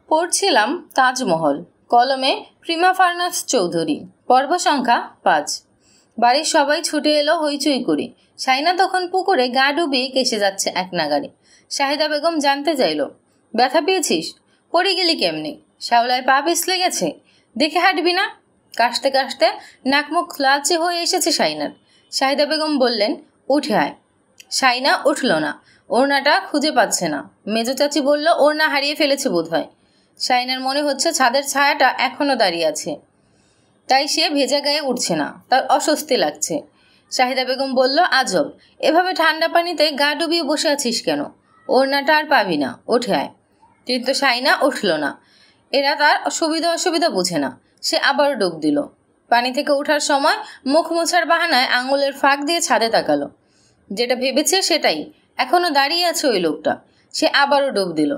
পড়ছিলাম তাজমহল, কলমে Prima furnace Chowdhury. পর্ব সংখ্যা 5। বাড়ির সবাই ছুটে এলো হইচই করে। শাইনা তখন পুকুরে গা ডুবিয়ে কেসে যাচ্ছে এক নাগারে। শাহিদা বেগম জানতে চাইল, ব্যথা পেয়েছিস? পড়ে গেলি কেমনি? শ্যাওলায় পা পিছলে গেছে, দেখে হাঁটবি না? কাশতে কাশতে নাকমুখ লালচে হয়ে এসেছে শাইনার। শাহিদা বেগম বললেন, উঠে আয়। শাইনা উঠল না, ওড়নাটা খুঁজে পাচ্ছে না। মেজো চাচি বলল, ওড়না হারিয়ে ফেলেছে বোধহয়। শাইনার মনে হচ্ছে ছাদের ছায়াটা এখনো দাঁড়িয়ে আছে, তাই সে ভেজা গায়ে উঠছে না, তার অস্বস্তি লাগছে। শাহিদা বেগম বলল, আজব, এভাবে ঠান্ডা পানিতে গা ডুবিয়ে বসে আছিস কেন? ওড়নাটা আর পাবি না, উঠে আয়। কিন্তু শাইনা উঠল না। এরা তার সুবিধা অসুবিধা বুঝে না। সে আবার ডুব দিল। পানি থেকে ওঠার সময় মুখ মোছার বাহানায় আঙুলের ফাঁক দিয়ে ছাদে তাকালো। যেটা ভেবেছে সেটাই, এখনো দাঁড়িয়ে আছে ওই লোকটা। সে আবারও ডুব দিল।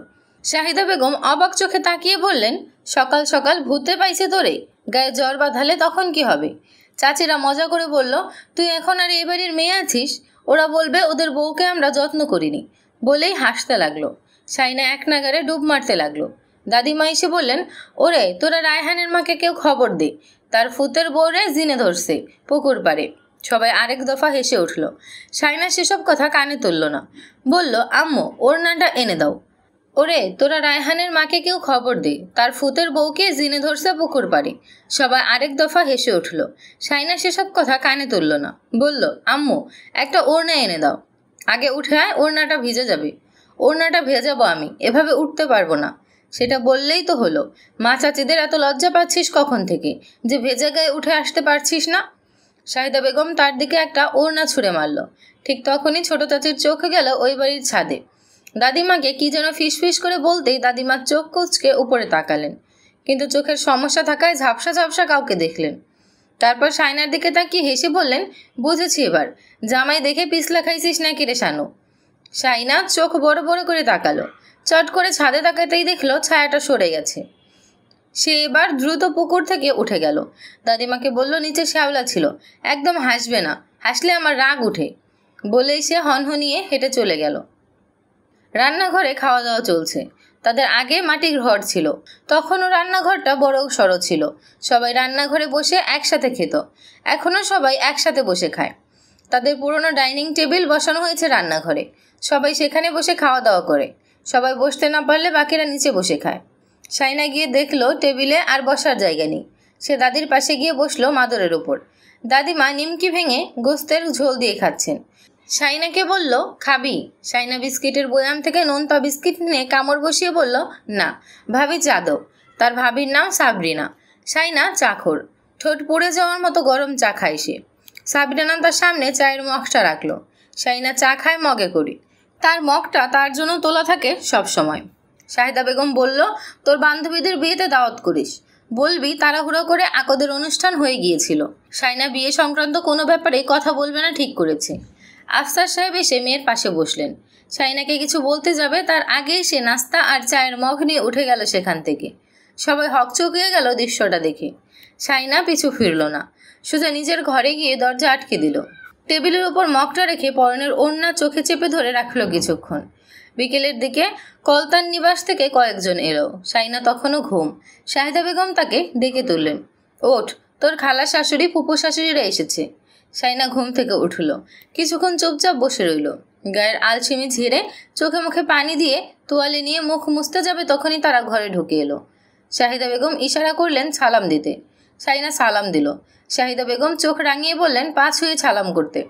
শাহিদা বেগম অবাক চোখে তাকিয়ে বললেন, সকাল সকাল ভূতে পাইছে তোরে? গায়ে জ্বর বাঁধালে তখন কি হবে? চাচিরা মজা করে বলল, তুই এখন আর এই বাড়ির মেয়ে আছিস, ওরা বলবে ওদের বউকে আমরা যত্ন করিনি। বলেই হাসতে লাগলো। শাইনা এক নাগারে ডুব মারতে লাগলো। দাদিমা এসে বললেন, ওরে তোরা রায়হানের মাকে কেউ খবর দে, তার ফুতের বউরে জিনে ধরছে পুকুর পাড়ে। সবাই আরেক দফা হেসে উঠল। শাইনা সেসব কথা কানে তুলল না। বলল, আম্মু ওড়নাটা এনে দাও। ওরে তোরা রায়হানের মাকে কেউ খবর দে, তার ফুতের বউকে জিনে ধরছে পুকুর পাড়ে। সবাই আরেক দফা হেসে উঠল। শাইনা সেসব কথা কানে তুলল না। বলল, আম্মু একটা ওড়না এনে দাও। আগে উঠে আয়, ওড়নাটা ভিজে যাবে। ওড়নাটা ভেজাবো আমি, এভাবে উঠতে পারবো না। সেটা বললেই তো হলো। মা চাচিদের এত লজ্জা পাচ্ছিস কখন থেকে যে ভেজা গায়ে উঠে আসতে পারছিস না? শাহিদা বেগম তার দিকে একটা ওড়না ছুঁড়ে মারল। ঠিক তখনই ছোট চাচির চোখ গেল ওই বাড়ির ছাদে। দাদিমাকে কি যেন ফিসফিস করে বলতেই দাদিমার চোখ কুঁচকে উপরে তাকালেন, কিন্তু চোখের সমস্যা থাকায় ঝাপসা ঝাপসা কাউকে দেখলেন। তারপর শাইনার দিকে তাকিয়ে হেসে বললেন, বুঝেছি এবার, জামাই দেখে পিছলা খাইছিস নাকি রে শানু? শাইনা চোখ বড় বড় করে তাকালো। চট করে ছাদে তাকাতেই দেখলো ছায়াটা সরে গেছে। সে এবার দ্রুত পুকুর থেকে উঠে গেল। দাদিমাকে বলল, নিচে শ্যাওলা ছিল, একদম হাসবে না, হাসলে আমার রাগ উঠে। বলেই সে হনহনিয়ে হেঁটে চলে গেল। রান্নাঘরে খাওয়া দাওয়া চলছে। তাদের আগে মাটির ঘর ছিল, তখনও রান্নাঘরটা বড় সড়ো ছিল। সবাই রান্নাঘরে বসে একসাথে খেত। এখনও সবাই একসাথে বসে খায়। তাদের পুরনো ডাইনিং টেবিল বসানো হয়েছে রান্নাঘরে। সবাই সেখানে বসে খাওয়া দাওয়া করে। সবাই বসতে না পারলে বাকিরা নিচে বসে খায়। শাইনা গিয়ে দেখলো টেবিলে আর বসার জায়গা নেই। সে দাদির পাশে গিয়ে বসলো মাদুরের উপর। দাদিমা নিমকি ভেঙে গোস্তের ঝোল দিয়ে খাচ্ছেন। শাইনাকে বলল, খাবি? শাইনা বিস্কিটের বয়াম থেকে নোনতা বিস্কিট নিয়ে কামড় বসিয়ে বলল, না। ভাবি চা দাও। তার ভাবির নাম সাবরিনা। শাইনা চাখোর, ঠোঁট পুড়ে যাওয়ার মতো গরম চা খায় সে। সাবরিনা তার সামনে চায়ের মগটা রাখলো। শাইনা চা খায় মগে করি। তার মগটা তার জন্য তোলা থাকে সব সময়। শাহিদা বেগম বলল, তোর বান্ধবীদের বিয়েতে দাওয়াত করিস। বলবি তাড়াহুড়ো করে আকদের অনুষ্ঠান হয়ে গিয়েছিল। শাইনা বিয়ে সংক্রান্ত কোনো ব্যাপারে কথা বলবে না ঠিক করেছে। আফসার সাহেব এসে মেয়ের পাশে বসলেন। শাইনাকে কিছু বলতে যাবে তার আগেই সে নাস্তা আর চায়ের মগ নিয়ে উঠে গেল সেখান থেকে। সবাই হকচকিয়ে গেল দৃশ্যটা দেখে। শাইনা পিছু ফিরল না, সোজা নিজের ঘরে গিয়ে দরজা আটকে দিল। টেবিলের উপর মগটা রেখে পরনের ওড়না চোখে চেপে ধরে রাখলো কিছুক্ষণ। বিকেলের দিকে কলতান নিবাস থেকে কয়েকজন এলো। শাইনা তখনও ঘুম। শাহিদা বেগম তাকে ডেকে তুললেন, ওঠ, তোর খালা শাশুড়ি ফুপু শাশুড়িরা এসেছে। শাইনা ঘুম থেকে উঠল। কিছুক্ষণ চুপচাপ বসে রইল। গায়ের আলসেমি ঝেড়ে চোখে মুখে পানি দিয়ে তোয়ালে নিয়ে মুখ মুছতে যাবে তখনই তারা ঘরে ঢুকে এলো। শাহিদা বেগম ইশারা করলেন সালাম দিতে। শাইনা সালাম দিল। শাহিদা বেগম চোখ রাঙিয়ে বললেন, পা ছুঁয়ে সালাম করতে।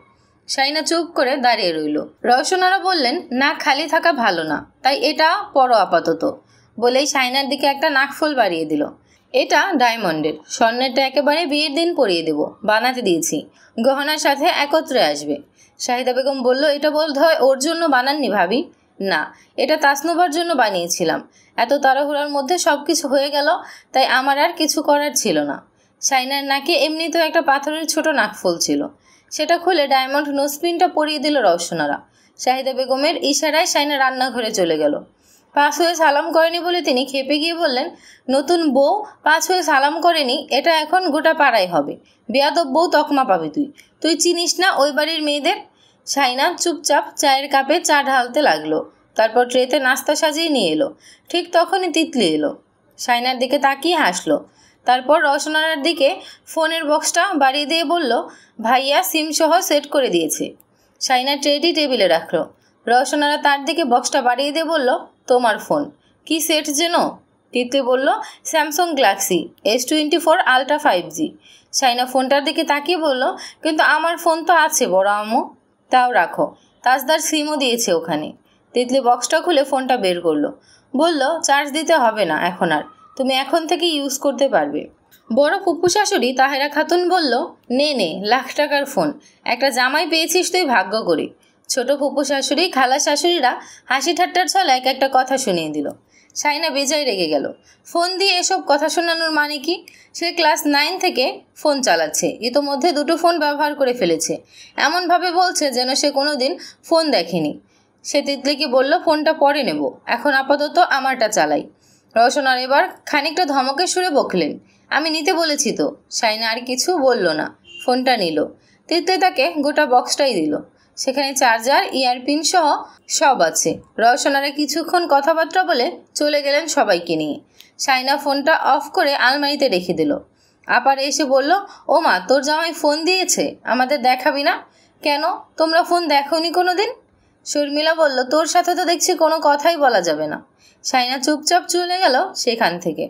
শাইনা চুপ করে দাঁড়িয়ে রইল। রওশনারা বললেন, না খালি থাকা ভালো না, তাই এটা পরো আপাতত। বলেই শাইনার দিকে একটা নাকফুল বাড়িয়ে দিল। এটা ডায়মন্ডের, স্বর্ণেরটা একেবারে বিয়ের দিন পরিয়ে দেব, বানাতে দিয়েছি, গহনার সাথে একত্রে আসবে। শাহিদা বেগম বলল, এটা বলতে হয় ওর জন্য বানাননি ভাবি? না, এটা তাসনুবার জন্য বানিয়েছিলাম। এত তাড়াহুড়ার মধ্যে সব কিছু হয়ে গেল, তাই আমার আর কিছু করার ছিল না। শাইনার নাকে এমনিতেও একটা পাথরের ছোট নাকফুল ছিল, সেটা খুলে ডায়মন্ড নোজপিনটা পরিয়ে দিল রওশনারা। শাহিদা বেগমের ইশারায় শাইনা রান্নাঘরে চলে গেল। পাঁচ হয়ে সালাম করেনি বলে তিনি খেপে গিয়ে বললেন, নতুন বউ পাঁচ হয়ে সালাম করেনি, এটা এখন গোটা পাড়াই হবে। বেয়াদব বউ তকমা পাবি তুই। তুই চিনিস না ওই বাড়ির মেয়েদের? শাইনা চুপচাপ চায়ের কাপে চা ঢালতে লাগলো। তারপর ট্রেতে নাস্তা সাজিয়ে নিয়ে এলো। ঠিক তখনই তিতলি এলো। শাইনার দিকে তাকিয়ে হাসলো। তারপর রওশনার দিকে ফোনের বক্সটা বাড়িয়ে দিয়ে বলল, ভাইয়া সিম সহ সেট করে দিয়েছে। শাইনা ট্রেটি টেবিলে রাখলো। রওশনারা তার দিকে বক্সটা বাড়িয়ে দিয়ে বলল, তোমার ফোন কি সেট যেন? তিতলি বলল, Samsung Galaxy S24 ultra 5G। Shaina ফোনটার দিকে তাকিয়ে বলল, কিন্তু আমার ফোন তো আছে বড় আম্মু। তাও রাখো, তাজদার সিমও দিয়েছে ওখানে। তিতলি বক্সটা খুলে ফোনটা বের করলো। বলল, চার্জ দিতে হবে না এখন আর, তুমি এখন থেকে ইউজ করতে পারবে। বড় ফুপু শাশুড়ি তাহেরা খাতুন বলল, নে লাখ টাকার ফোন, একটা জামাই পেয়েছিস তুই ভাগ্য করে। ছোট ফুপু শাশুড়ি খালা শাশুড়িরা হাসি ঠাট্টার ছলে এক একটা কথা শুনিয়ে দিল। শাইনা বেজায় রেগে গেল। ফোন দিয়ে এসব কথা শোনানোর মানে কি? সে ক্লাস 9 থেকে ফোন চালাচ্ছে, ইতোমধ্যে 2টো ফোন ব্যবহার করে ফেলেছে। এমনভাবে বলছে যেন সে কোনোদিন ফোন দেখেনি। সে তিতলিকে বলল, ফোনটা পরে নেব, এখন আপাতত আমারটা চালাই। রওশনার এবার খানিকটা ধমকের সুরে বকলেন, আমি নিতে বলেছি তো। শাইনা আর কিছু বলল না, ফোনটা নিল। তিতলি তাকে গোটা বক্সটাই দিল। সেখানে চার্জার, ইয়ারপিন সহ সব আছে। রওশনারা কিছুক্ষণ কথাবার্তা বলে চলে গেলেন সবাইকে নিয়ে। শাইনা ফোনটা অফ করে আলমারিতে রেখে দিল। আপার এসে বলল, ও মা, তোর জামাই ফোন দিয়েছে, আমাদের দেখাবি না কেন? তোমরা ফোন দেখোনি কোনো দিন? শর্মিলা বলল, তোর সাথে তো দেখছি কোনো কথাই বলা যাবে না। শাইনা চুপচাপ চলে গেল সেখান থেকে।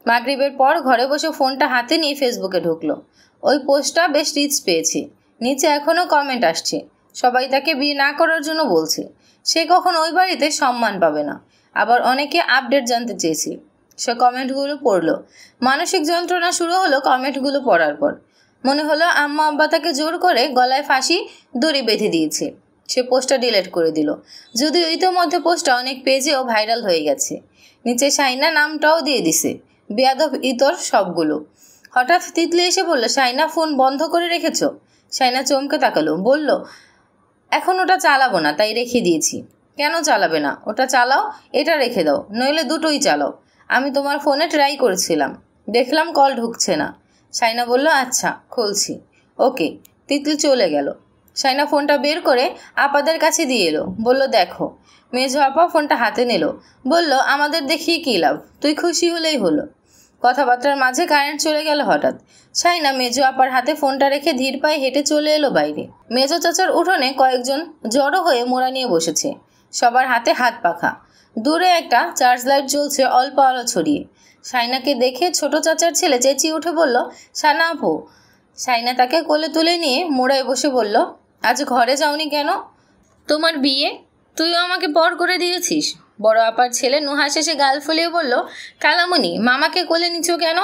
মাগরিবের পর ঘরে বসে ফোনটা হাতে নিয়ে ফেসবুকে ঢুকলো। ওই পোস্টটা বেশ রিচ পেয়েছে। নিচে এখনও কমেন্ট আসছে, সবাই তাকে বিয়ে না করার জন্য বলছে। সে কখন ওই বাড়িতে সম্মান পাবে না। আবার অনেকে আপডেট জানতে চেয়েছে। সে কমেন্টগুলো পড়ল। মানসিক যন্ত্রণা শুরু হলো কমেন্টগুলো পড়ার পর। মনে হলো আম্মা আব্বা তাকে জোর করে গলায় ফাঁসি দড়ি বেঁধে দিয়েছে। সে পোস্টটা ডিলিট করে দিল, যদিও ইতোমধ্যে পোস্টটা অনেক পেজেও ভাইরাল হয়ে গেছে। নিচে শাইনা নামটাও দিয়ে দিছে, বেয়াদব ইতর সবগুলো। হঠাৎ তিতলি এসে বলল, শাইনা ফোন বন্ধ করে রেখেছ? শাইনা চমকে তাকালো, বলল, এখন ওটা চালাবো না, তাই রেখে দিয়েছি। কেন চালাবে না? ওটা চালাও, এটা রেখে দাও, নইলে দুটোই চালাও। আমি তোমার ফোনে ট্রাই করেছিলাম, দেখলাম কল ঢুকছে না। শাইনা বলল, আচ্ছা খুলছি। ওকে। তিতলি চলে গেল। শাইনা ফোনটা বের করে আপাদের কাছে দিয়ে এলো। বলল, দেখো। মেজো আপা ফোনটা হাতে নিল। বলল, আমাদের দেখিয়ে কী লাভ, তুই খুশি হলেই হলো। কথাবার্তার মাঝে কারেন্ট চলে গেল হঠাৎ। শাইনা মেজো আপার হাতে ফোনটা রেখে ধীর পায়ে হেঁটে চলে এলো বাইরে। মেজো চাচার উঠোনে কয়েকজন জড়ো হয়ে মোড়া নিয়ে বসেছে। সবার হাতে হাত পাখা। দূরে একটা চার্জ লাইট জ্বলছে অল্প আলো ছড়িয়ে। শাইনাকে দেখে ছোট চাচার ছেলে চেঁচিয়ে উঠে বলল, শানা আপু। শাইনা তাকে কোলে তুলে নিয়ে মোড়ায় বসে বলল, আজ ঘরে যাওনি কেন? তোমার বিয়ে, তুইও আমাকে পর করে দিয়েছিস। বড় আপার ছেলে নুহা শেষে গাল ফুলিয়ে বলল, কালামণি, মামাকে কোলে নিচ্ছ কেন?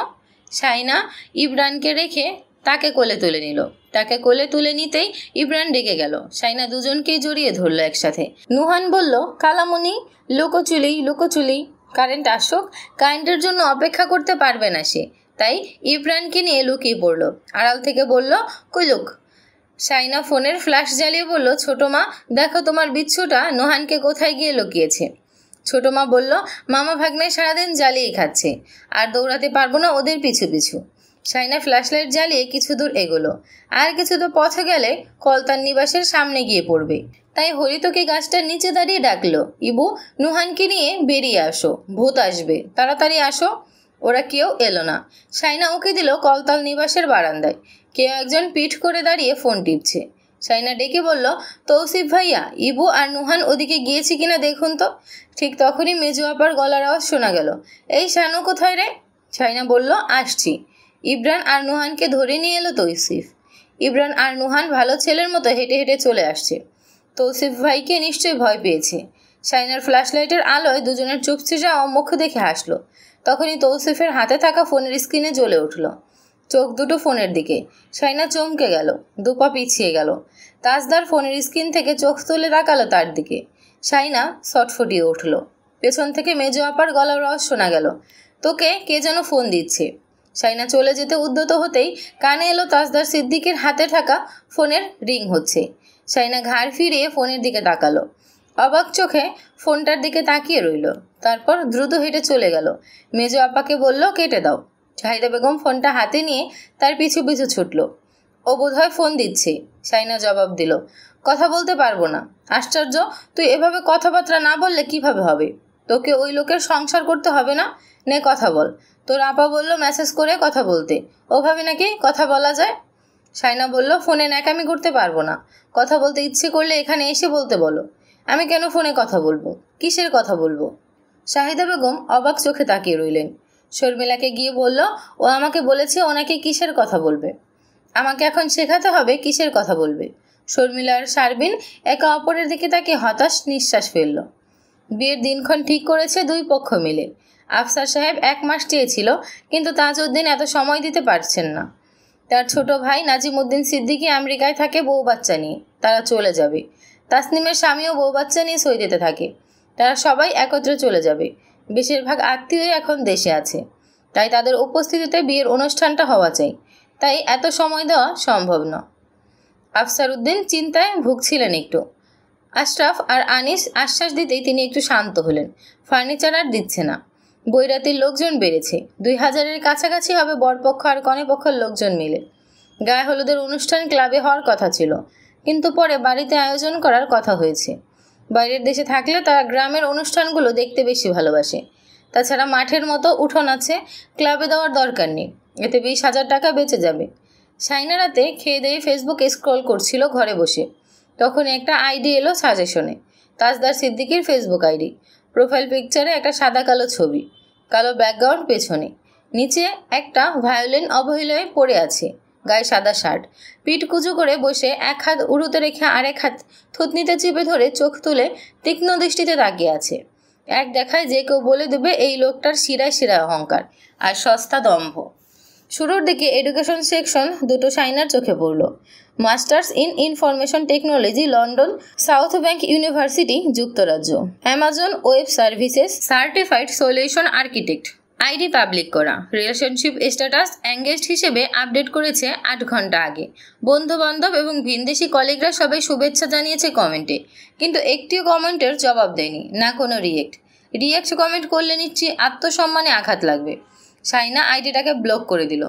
শাইনা ইব্রানকে রেখে তাকে কোলে তুলে নিল। তাকে কোলে তুলে নিতেই ইব্রান ডেকে গেল। শাইনা দুজনকেই জড়িয়ে ধরল একসাথে। নুহান বলল, কালামণি, লুকোচুলি। কারেন্ট আসুক, কারেন্টের জন্য অপেক্ষা করতে পারবে না সে, তাই ইব্রানকে নিয়ে লুকিয়ে পড়ল। আড়াল থেকে বলল, কুলুক। শাইনা ফোনের ফ্ল্যাশ জ্বালিয়ে বলল, ছোট মা, দেখো তোমার বিচ্ছুটা নোহানকে কোথায় গিয়ে লুকিয়েছে। ছোট মা বলল, মামা ভাগ্নে সারাদিন জ্বালিয়ে খাচ্ছে, আর দৌড়াতে পারবো না ওদের পিছু পিছু। শাইনা ফ্ল্যাশলাইট জ্বালিয়ে কিছু দূর এগোলো। আর কিছু দূর পথে গেলে কলতার নিবাসের সামনে গিয়ে পড়বে। তাই হরিতকে গাছটার নিচে দাঁড়িয়ে ডাকলো, ইবু, নুহানকে নিয়ে বেরিয়ে আসো, ভূত আসবে, তাড়াতাড়ি আসো। ওরা কেউ এলো না। শাইনা উঁকি দিল কলতাল নিবাসের বারান্দায়। কেউ একজন পিঠ করে দাঁড়িয়ে ফোন টিপছে। শাইনা ডেকে বলল, তৌসিফ ভাইয়া, ইবু আর নুহান ওদিকে গিয়েছে কিনা দেখুন তো। ঠিক তখনই মেজু আপার গলার আওয়াজ শোনা গেল, এই শানু কোথায় রে? শাইনা বলল, আসছি। ইব্রান আর নুহানকে ধরে নিয়ে এলো তৌসিফ। ইব্রান আর নুহান ভালো ছেলের মতো হেঁটে হেঁটে চলে আসছে। তৌসিফ ভাইকে নিশ্চয়ই ভয় পেয়েছে। শাইনার ফ্ল্যাশলাইটের আলোয় দুজনের চুপসে যাওয়া মুখ দেখে হাসলো। তখনই তৌসিফের হাতে থাকা ফোনের স্ক্রিনে জ্বলে উঠল। চোখ দুটো ফোনের দিকে। শাইনা চমকে গেল, দুপা পিছিয়ে গেল। তাজদার ফোনের স্ক্রিন থেকে চোখ তুলে তাকালো তার দিকে। শাইনা ছটফটিয়ে উঠল। পেছন থেকে মেজো আপার গলার আওয়াজ শোনা গেল, তোকে কে যেন ফোন দিচ্ছে। শাইনা চলে যেতে উদ্যত হতেই কানে এলো তাজদার সিদ্দিকের হাতে থাকা ফোনের রিং হচ্ছে। শাইনা ঘাড় ফিরিয়ে ফোনের দিকে তাকালো। অবাক চোখে ফোনটার দিকে তাকিয়ে রইল। তারপর দ্রুত হেঁটে চলে গেল। মেজো আপাকে বলল, কেটে দাও। শাহিদা বেগম ফোনটা হাতে নিয়ে তার পিছু পিছু ছুটল। ও বোধহয় ফোন দিচ্ছে। শাইনা জবাব দিল, কথা বলতে পারবো না। আশ্চর্য, তুই এভাবে কথাবার্তা না বললে কিভাবে হবে? তোকে ওই লোকের সংসার করতে হবে না, নে কথা বল। তোর আপা বলল মেসেজ করে কথা বলতে, ওভাবে নাকি কথা বলা যায়? সাইনা বলল, ফোনে ন্যাকামি করতে পারবো না, কথা বলতে ইচ্ছে করলে এখানে এসে বলতে বলো। আমি কেন ফোনে কথা বলবো? কিসের কথা বলবো? শাহিদা বেগম অবাক চোখে তাকিয়ে রইলেন। শর্মিলাকে গিয়ে বলল, ও আমাকে বলেছে ও নাকি কিসের কথা বলবে। আমাকে এখন শেখাতে হবে কিসের কথা বলবে। শর্মিলা আর শারবিন একে অপরের দিকে তাকিয়ে হতাশ নিঃশ্বাস ফেলল। বিয়ের দিনক্ষণ ঠিক করেছে দুই পক্ষ মিলে। আফসার সাহেব 1 মাস চেয়েছিল, কিন্তু তাজউদ্দিন এত সময় দিতে পারছেন না। তার ছোট ভাই নাজিমউদ্দিন সিদ্দিকী আমেরিকায় থাকে বউ বাচ্চা নিয়ে, তারা চলে যাবে। তাসনিমের স্বামীও বউ বাচ্চা নিয়ে সই দিতে থাকে। তারা সবাই একত্রে চলে যাবে। বেশিরভাগ আত্মীয়ই এখন দেশে আছে, তাই তাদের উপস্থিতিতে বিয়ের অনুষ্ঠানটা হওয়া চাই। তাই এত সময় দেওয়া সম্ভব না। আফসার উদ্দিন চিন্তায় ভুগছিলেন একটু। আশরাফ আর আনিস আশ্বাস দিতেই তিনি একটু শান্ত হলেন। ফার্নিচার আর দিচ্ছে না। বৈরাতির লোকজন বেড়েছে, 2000-এর কাছাকাছি হবে বরপক্ষ আর কনেপক্ষের লোকজন মিলে। গায়ে হলুদের অনুষ্ঠান ক্লাবে হওয়ার কথা ছিল, কিন্তু পরে বাড়িতে আয়োজন করার কথা হয়েছে। বাইরের দেশে থাকলে তারা গ্রামের অনুষ্ঠানগুলো দেখতে বেশি ভালোবাসে। তাছাড়া মাঠের মতো উঠোন আছে, ক্লাবে দেওয়ার দরকার নেই, এতে 20,000 টাকা বেঁচে যাবে। সাইনা রাতে খেয়ে দিয়ে ফেসবুকে স্ক্রল করছিল ঘরে বসে, তখন একটা আইডি এলো সাজেশনে। তাজদার সিদ্দিকীর ফেসবুক আইডি। প্রোফাইল পিকচারে একটা সাদা কালো ছবি, কালো ব্যাকগ্রাউন্ড পেছনে। নিচে একটা ভায়োলিন অবহেলায় পড়ে আছে, গায়ে সাদা শার্ট, পিঠ কুচু করে বসে এক হাত উড়ুতে রেখে আরেক হাত থুতনিতে চেপে ধরে চোখ তুলে তীক্ষ্ণ দৃষ্টিতে তাকিয়ে আছে। এক দেখায় যে কেউ বলে দেবে এই লোকটার শিরায় শিরায় অহংকার আর সস্তা দম্ভ। শুরুর দিকে এডুকেশন সেকশন দুটো সাইনার চোখে পড়ল। Masters in information technology, London South Bank University, যুক্তরাজ্য। Amazon Web Services certified solution architect. ID public করা। রিলেশনশিপ স্ট্যাটাস এঙ্গেজড হিসেবে আপডেট করেছে 8 ঘন্টা আগে। বন্ধু বান্ধব এবং ভিনদেশি কলিগরা সবাই শুভেচ্ছা জানিয়েছে কমেন্টে, কিন্তু একটিও কমেন্টের জবাব দেয়নি, না কোনো রিয়েক্ট কমেন্ট করলে নিশ্চয়ই আত্মসম্মানে আঘাত লাগবে। সাইনা আইডিটাকে ব্লক করে দিল।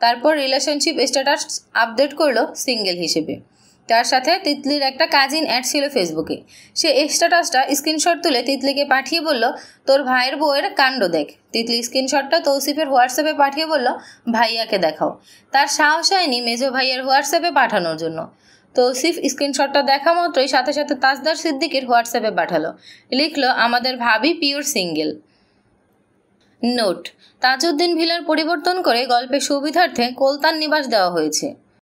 তারপর রিলেশনশিপ স্ট্যাটাস আপডেট করলো সিঙ্গেল হিসেবে। তার সাথে তিতলির একটা কাজিন অ্যাড ছিল ফেসবুকে। সে স্ট্যাটাসটা স্ক্রিনশট তুলে তিতলিকে পাঠিয়ে বলল, তোর ভাইয়ের বউয়ের কাণ্ড দেখ। তিতলি স্ক্রিনশটটা তৌসিফের হোয়াটসঅ্যাপে পাঠিয়ে বলল, ভাইয়াকে দেখাও। তার সাহস হয়নি মেজো ভাইয়ের হোয়াটসঅ্যাপে পাঠানোর জন্য। তৌসিফ স্ক্রিনশটটা দেখা মাত্রই সাথে সাথে তাজদার সিদ্দিকীর হোয়াটসঅ্যাপে পাঠালো, লিখল, আমাদের ভাবি পিওর সিঙ্গেল। নোট: তাজউদ্দিন ভিলার পরিবর্তন করে গল্পের সুবিধার্থে কোলতান নিবাস দেওয়া হয়েছে।